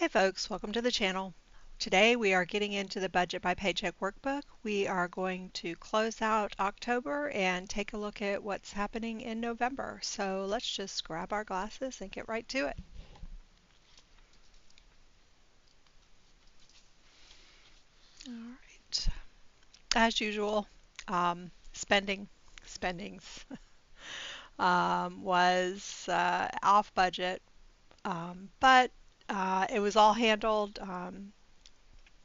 Hey folks, welcome to the channel. Today we are getting into the Budget by Paycheck Workbook. We are going to close out October and take a look at what's happening in November. So let's just grab our glasses and get right to it. All right. As usual, spendings was off budget, but it was all handled.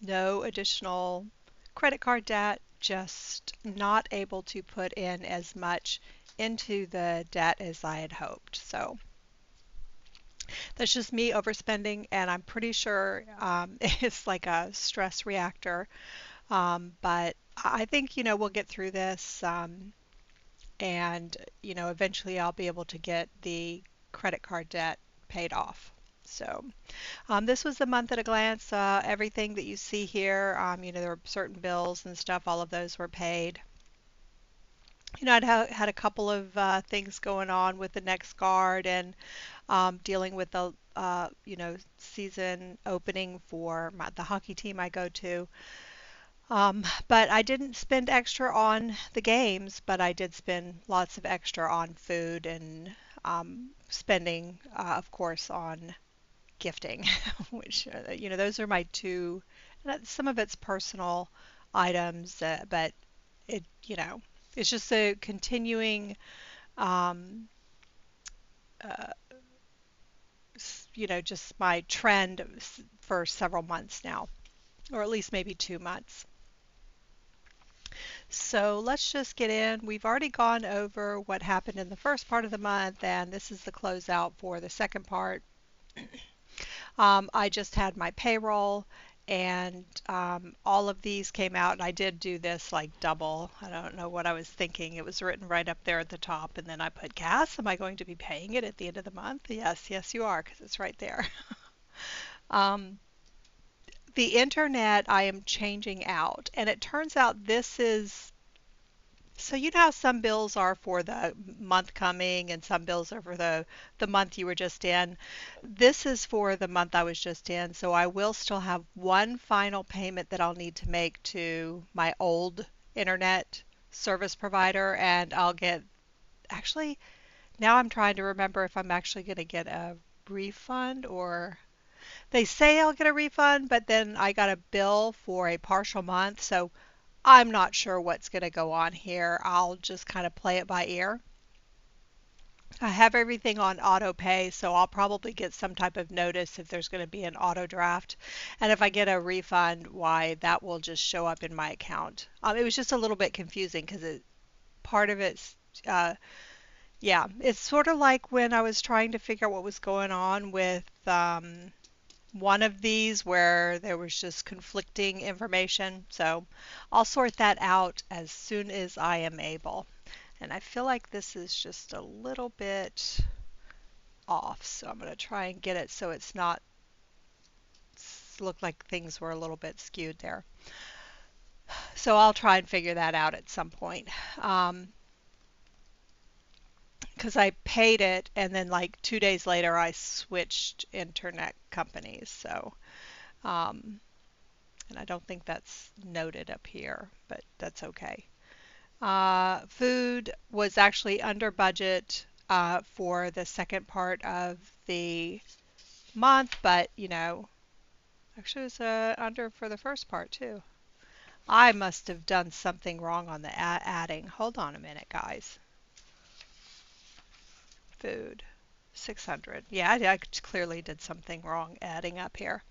No additional credit card debt, just not able to put in as much into the debt as I had hoped. So that's just me overspending, and I'm pretty sure it's like a stress reactor. But I think, we'll get through this, and, eventually I'll be able to get the credit card debt paid off. So this was the month at a glance. Everything that you see here, there were certain bills and stuff, all of those were paid. I'd had a couple of things going on with the next guard and dealing with the, season opening for the hockey team I go to. But I didn't spend extra on the games, but I did spend lots of extra on food and spending, of course, on gifting, which, those are my two. Some of it's personal items, but it, it's just a continuing, um, uh, just my trend for several months now, or at least maybe 2 months. So let's just get in. We've already gone over what happened in the first part of the month, and this is the closeout for the second part. I just had my payroll, and all of these came out, and I did do this like double. I don't know what I was thinking. It was written right up there at the top, and then I put gas. Am I going to be paying it at the end of the month? Yes, yes, you are, because it's right there. um, the internet I am changing out, and it turns out this is so you know how some bills are for the month coming and some bills are for the month you were just in. This is for the month I was just in, so I will still have one final payment that I'll need to make to my old internet service provider, and I'll get, actually, now I'm trying to remember if I'm actually going to get a refund, or they say I'll get a refund, but then I got a bill for a partial month, so I'm not sure what's going to go on here. I'll just kind of play it by ear. I have everything on auto pay, so I'll probably get some type of notice if there's going to be an auto draft. And if I get a refund, why, that will just show up in my account. It was just a little bit confusing because part of it's, yeah, it's sort of like when I was trying to figure out what was going on with one of these where there was just conflicting information. So I'll sort that out as soon as I am able. And I feel like this is just a little bit off, so I'm going to try and get it so it's not look like things were a little bit skewed there. So I'll try and figure that out at some point. Because I paid it, and then like 2 days later I switched internet companies. So and I don't think that's noted up here, but that's okay. Food was actually under budget for the second part of the month, but actually it was under for the first part too. I must have done something wrong on the adding. Hold on a minute, guys. Food, 600. Yeah, I clearly did something wrong adding up here.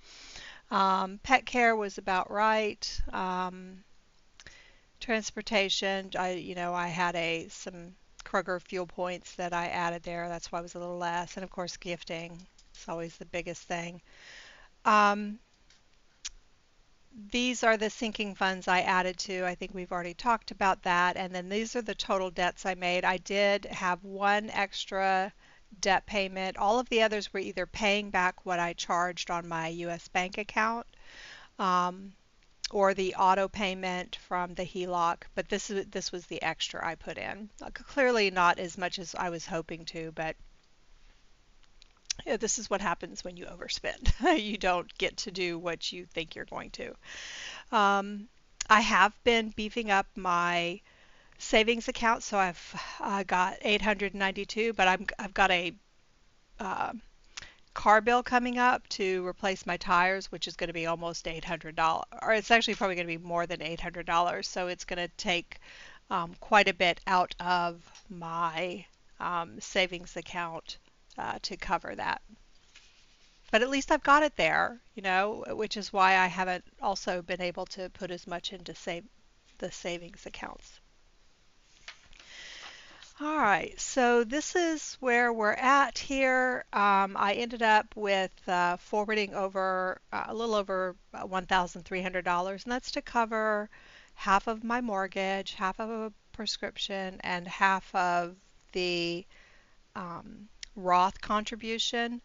Pet care was about right. Transportation, I had some Kroger fuel points that I added there. That's why it was a little less. And of course, gifting is always the biggest thing. Um, these are the sinking funds I added to. I think we've already talked about that. And then these are the total debts I made. I did have one extra debt payment. All of the others were either paying back what I charged on my US bank account, or the auto payment from the HELOC, but this was the extra I put in. Clearly not as much as I was hoping to, but Yeah, this is what happens when you overspend. You don't get to do what you think you're going to. Um, I have been beefing up my savings account, so I've got 892, but I've got a uh, car bill coming up to replace my tires, which is going to be almost $800, or it's actually probably going to be more than $800. So it's going to take quite a bit out of my savings account to cover that. But at least I've got it there, which is why I haven't also been able to put as much into save the savings accounts. All right, so this is where we're at here. I ended up with forwarding over a little over $1,300, and that's to cover half of my mortgage, half of a prescription, and half of the Roth contribution.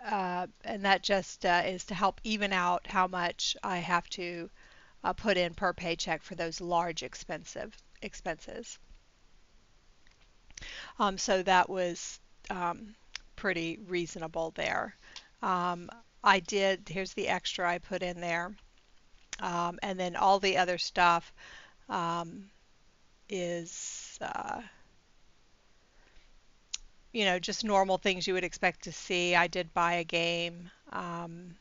And that just is to help even out how much I have to put in per paycheck for those large expenses. So that was pretty reasonable there. Um, here's the extra I put in there. And then all the other stuff um, is, just normal things you would expect to see. I did buy a game, and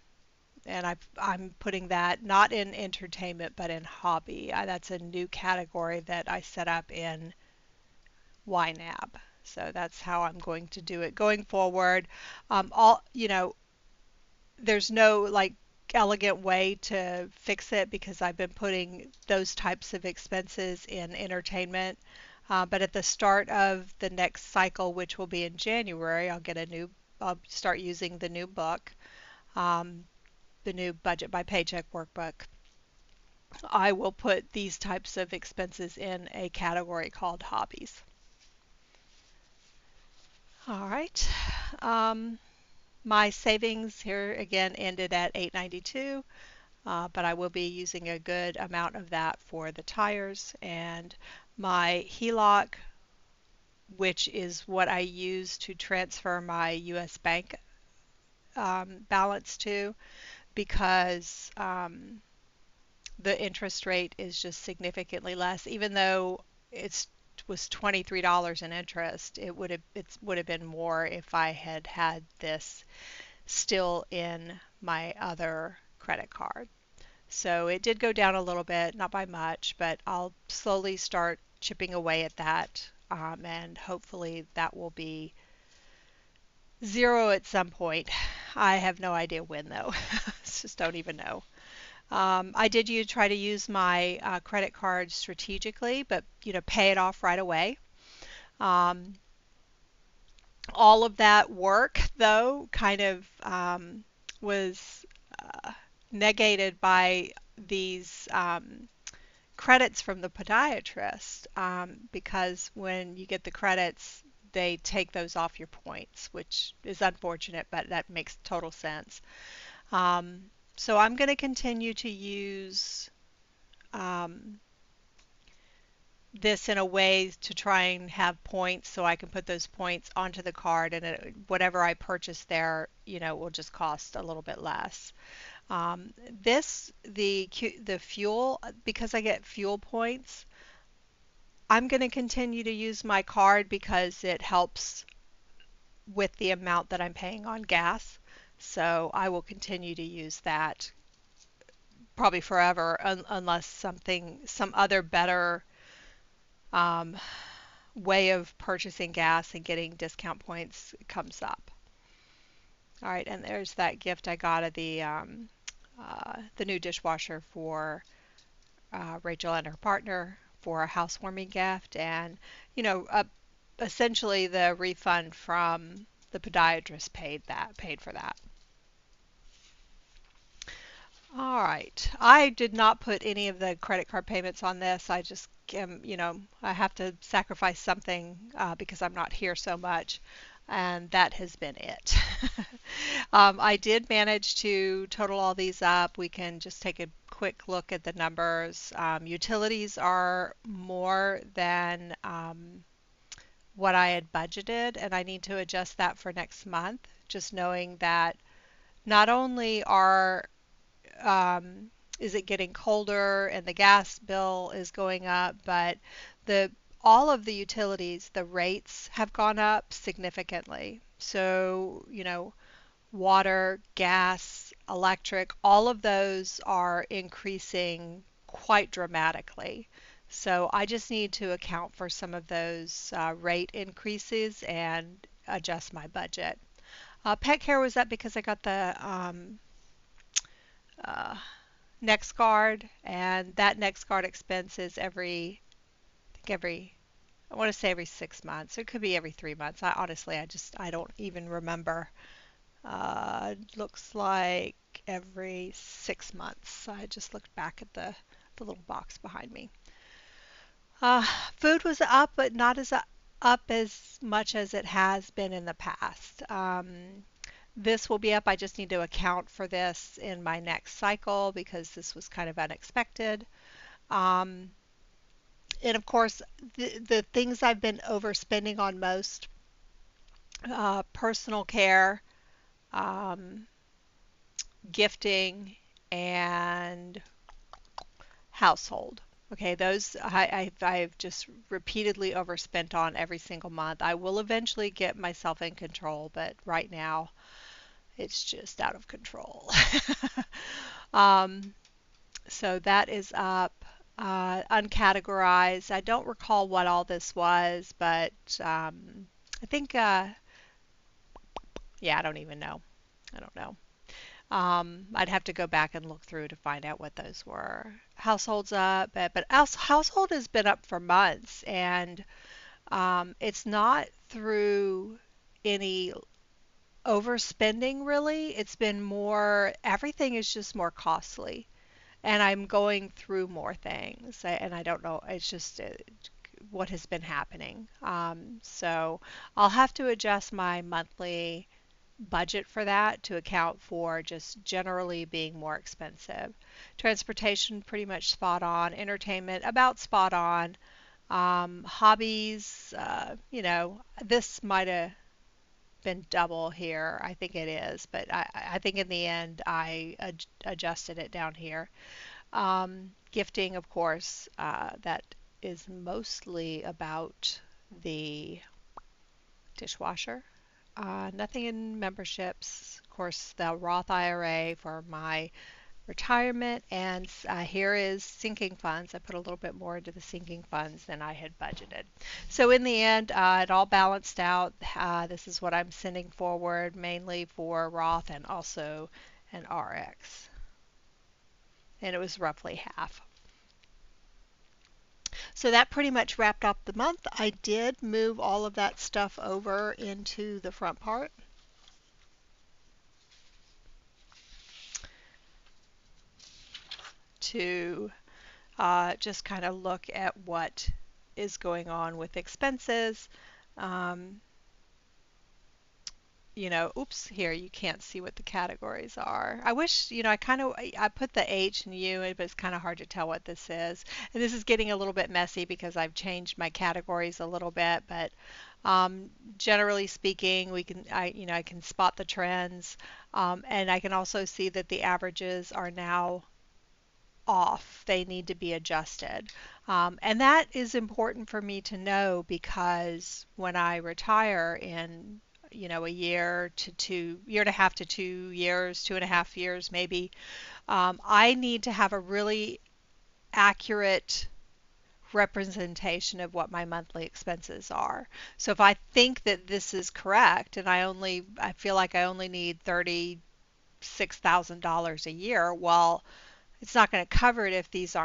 I'm putting that not in entertainment, but in hobby. That's a new category that I set up in YNAB. So that's how I'm going to do it going forward. There's no like elegant way to fix it because I've been putting those types of expenses in entertainment. But at the start of the next cycle, which will be in January, I'll start using the new book, um, the new Budget by Paycheck Workbook. I will put these types of expenses in a category called hobbies. All right. Um, my savings here again ended at 892, but I will be using a good amount of that for the tires, and my HELOC, which is what I use to transfer my US bank balance to, because the interest rate is just significantly less. Even though it was $23 in interest, it would have been more if I had had this still in my other credit card. So it did go down a little bit, not by much, but I'll slowly start chipping away at that, and hopefully that will be zero at some point. I have no idea when though. Just don't even know. I did try to use my credit card strategically, but pay it off right away. Um, all of that work, though, kind of was negated by these credits from the podiatrist, because when you get the credits, they take those off your points, which is unfortunate, but that makes total sense. Um, so I'm going to continue to use um, this in a way to try and have points so I can put those points onto the card, and whatever I purchase there, will just cost a little bit less. The fuel, because I get fuel points, I'm going to continue to use my card because it helps with the amount that I'm paying on gas. So I will continue to use that probably forever, unless some other better um, way of purchasing gas and getting discount points comes up. All right, and there's that gift I got of the new dishwasher for Rachel and her partner for a housewarming gift, and essentially the refund from the podiatrist paid for that. All right. I did not put any of the credit card payments on this. I just, I have to sacrifice something because I'm not here so much, and that has been it. I did manage to total all these up. We can just take a quick look at the numbers. Utilities are more than what I had budgeted, and I need to adjust that for next month just knowing that not only are um, is it getting colder and the gas bill is going up, but the all of the utilities, the rates have gone up significantly. So, water, gas, electric, all of those are increasing quite dramatically. So I just need to account for some of those rate increases and adjust my budget. Pet care was up because I got the uh, Next Guard, and that Next Guard expense is I think I want to say every 6 months. It could be every 3 months. I don't even remember. Looks like every 6 months. I just looked back at the little box behind me. Uh, Food was up, but not as up as much as it has been in the past. This will be up. I just need to account for this in my next cycle because this was kind of unexpected. Um, and of course, the things I've been overspending on most, personal care, um, gifting, and household. Okay, those I've just repeatedly overspent on every single month. I will eventually get myself in control, but right now it's just out of control. um, so that is up. Uncategorized. I don't recall what all this was, but I think, yeah, I don't even know. I don't know. I'd have to go back and look through to find out what those were. Households up, but household has been up for months, and it's not through any overspending really. It's been more, everything is just more costly, and I'm going through more things, and I don't know. It's just what has been happening. So I'll have to adjust my monthly budget for that to account for just generally being more expensive. Transportation pretty much spot on. Entertainment about spot on. Hobbies, this might have been double here. I think it is, but I think in the end I adjusted it down here. Gifting, of course, that is mostly about the dishwasher. Nothing in memberships. Of course, the Roth IRA for my retirement, and here is sinking funds. I put a little bit more into the sinking funds than I had budgeted. So in the end, it all balanced out. This is what I'm sending forward, mainly for Roth and also an RX. And it was roughly half. So that pretty much wrapped up the month. I did move all of that stuff over into the front part. To just kind of look at what is going on with expenses. Um, Oops, here you can't see what the categories are. I wish, I put the H and U, but it's kind of hard to tell what this is. And this is getting a little bit messy because I've changed my categories a little bit, but generally speaking, I can spot the trends, and I can also see that the averages are now off. They need to be adjusted. And that is important for me to know because when I retire in, a year and a half to 2 years, 2.5 years maybe, I need to have a really accurate representation of what my monthly expenses are. So if I think that this is correct and I feel like I only need $36,000 a year, well, it's not going to cover it if these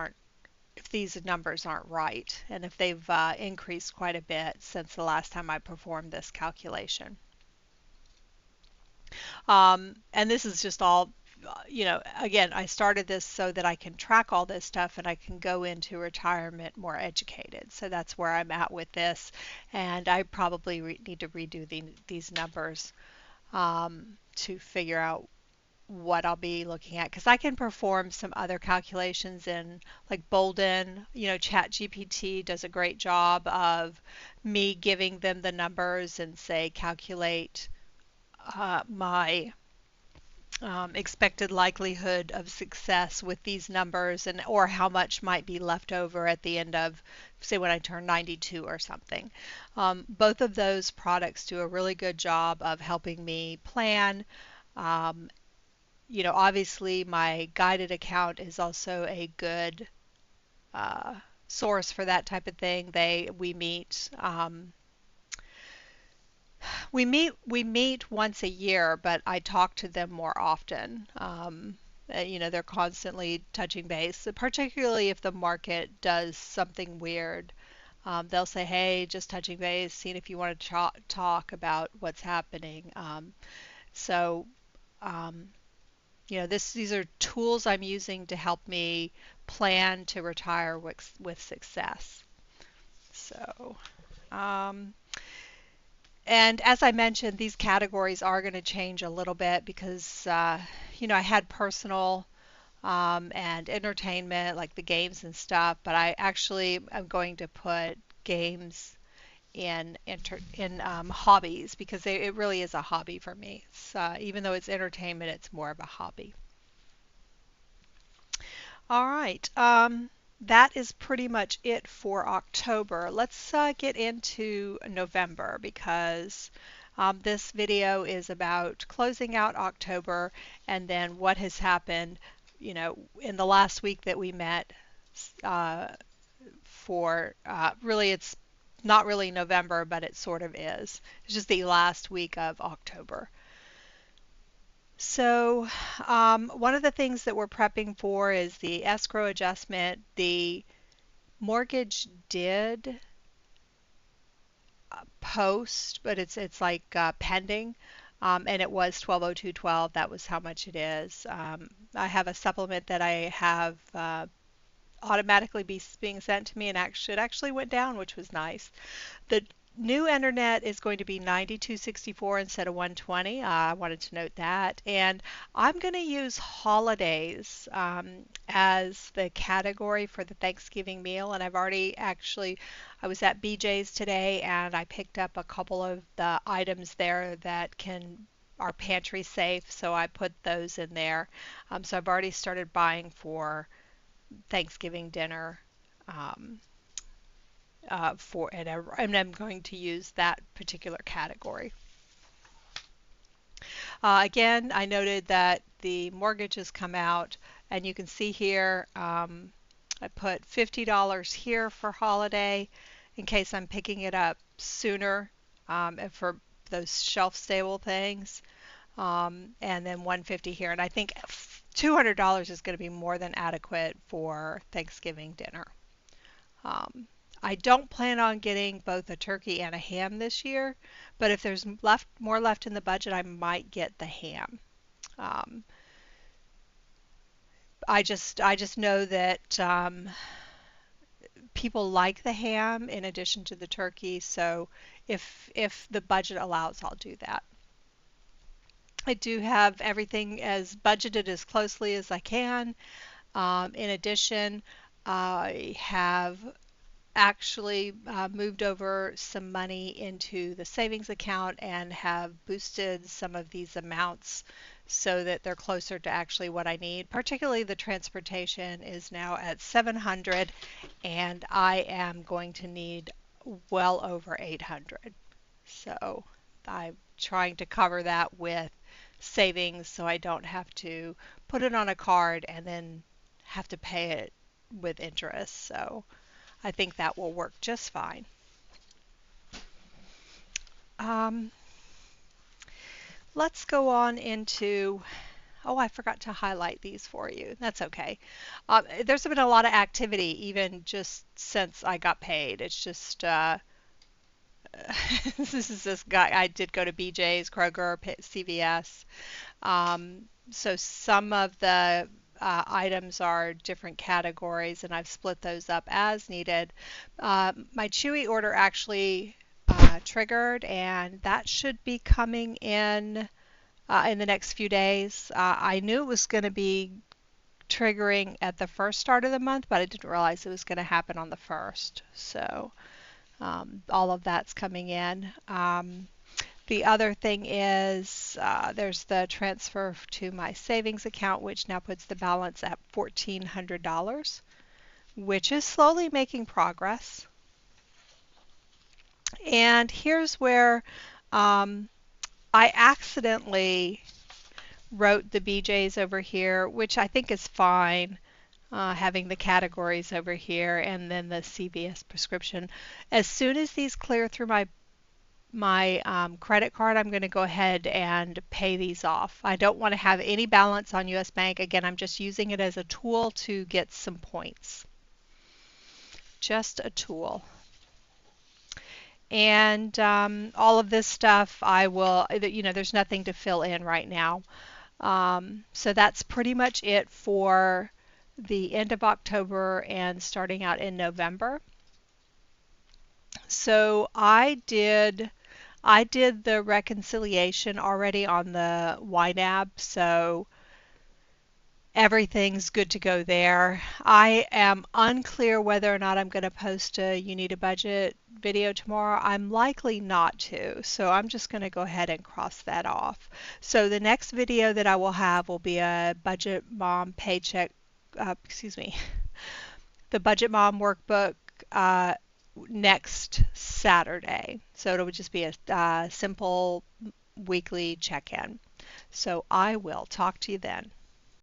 numbers aren't right and if they've increased quite a bit since the last time I performed this calculation. And this is just all, again, I started this so that I can track all this stuff and I can go into retirement more educated. So that's where I'm at with this. And I probably need to redo these numbers to figure out what I'll be looking at because I can perform some other calculations in like Bolden. ChatGPT does a great job of me giving them the numbers and say calculate my expected likelihood of success with these numbers, and or how much might be left over at the end of, say, when I turn 92 or something. Both of those products do a really good job of helping me plan. Um, Obviously my guided account is also a good uh, source for that type of thing. We meet once a year, but I talk to them more often. They're constantly touching base, particularly if the market does something weird. They'll say, "Hey, just touching base, seeing if you want to talk about what's happening." So, um, these are tools I'm using to help me plan to retire with success. So, um, and as I mentioned, these categories are going to change a little bit because, I had personal and entertainment, like the games and stuff, but I actually am going to put games in hobbies because it really is a hobby for me. Even though it's entertainment, it's more of a hobby. All right. That is pretty much it for October. Let's get into November because this video is about closing out October and then what has happened, in the last week that we met uh, for really it's not really November, but it sort of is. It's just the last week of October. So, one of the things that we're prepping for is the escrow adjustment. The mortgage did post, but it's like pending, and it was 120212. That was how much it is. I have a supplement that I have automatically being sent to me, and it actually went down, which was nice. The new internet is going to be 9264 instead of 120. I wanted to note that. And I'm going to use holidays as the category for the Thanksgiving meal. And I was at BJ's today and I picked up a couple of the items there that are pantry safe. So I put those in there. So I've already started buying for Thanksgiving dinner. Um, and I'm going to use that particular category. Again, I noted that the mortgages come out, and you can see here I put $50 here for holiday in case I'm picking it up sooner and for those shelf-stable things, and then $150 here. And I think $200 is going to be more than adequate for Thanksgiving dinner. I don't plan on getting both a turkey and a ham this year, but if there's more left in the budget, I might get the ham. Um, I just know that people like the ham in addition to the turkey, so if the budget allows, I'll do that. I do have everything as budgeted as closely as I can. In addition, I have actually moved over some money into the savings account and have boosted some of these amounts so that they're closer to actually what I need. Particularly the transportation is now at 700 and I am going to need well over 800. So I'm trying to cover that with savings so I don't have to put it on a card and then have to pay it with interest. So I think that will work just fine. Um, let's go on into, oh, I forgot to highlight these for you. That's okay. There's been a lot of activity even just since I got paid. It's just, this is this guy. I did go to BJ's, Kroger, CVS. So some of the items are different categories, and I've split those up as needed. My Chewy order actually triggered, and that should be coming in the next few days. I knew it was going to be triggering at the first start of the month, but I didn't realize it was going to happen on the first. So all of that's coming in. The other thing is there's the transfer to my savings account, which now puts the balance at $1,400, which is slowly making progress. And here's where I accidentally wrote the BJs over here, which I think is fine, having the categories over here and then the CVS prescription. As soon as these clear through my credit card, I'm going to go ahead and pay these off. I don't want to have any balance on US Bank. Again, I'm just using it as a tool to get some points. Just a tool. And all of this stuff I will, there's nothing to fill in right now. So that's pretty much it for the end of October and starting out in November. So I did the reconciliation already on the YNAB, so everything's good to go there. I am unclear whether or not I'm going to post a You Need a Budget video tomorrow. I'm likely not to, so I'm just going to go ahead and cross that off. So the next video that I will have will be a Budget Mom Paycheck, the Budget Mom Workbook next Saturday. So it'll just be a simple weekly check-in. So I will talk to you then.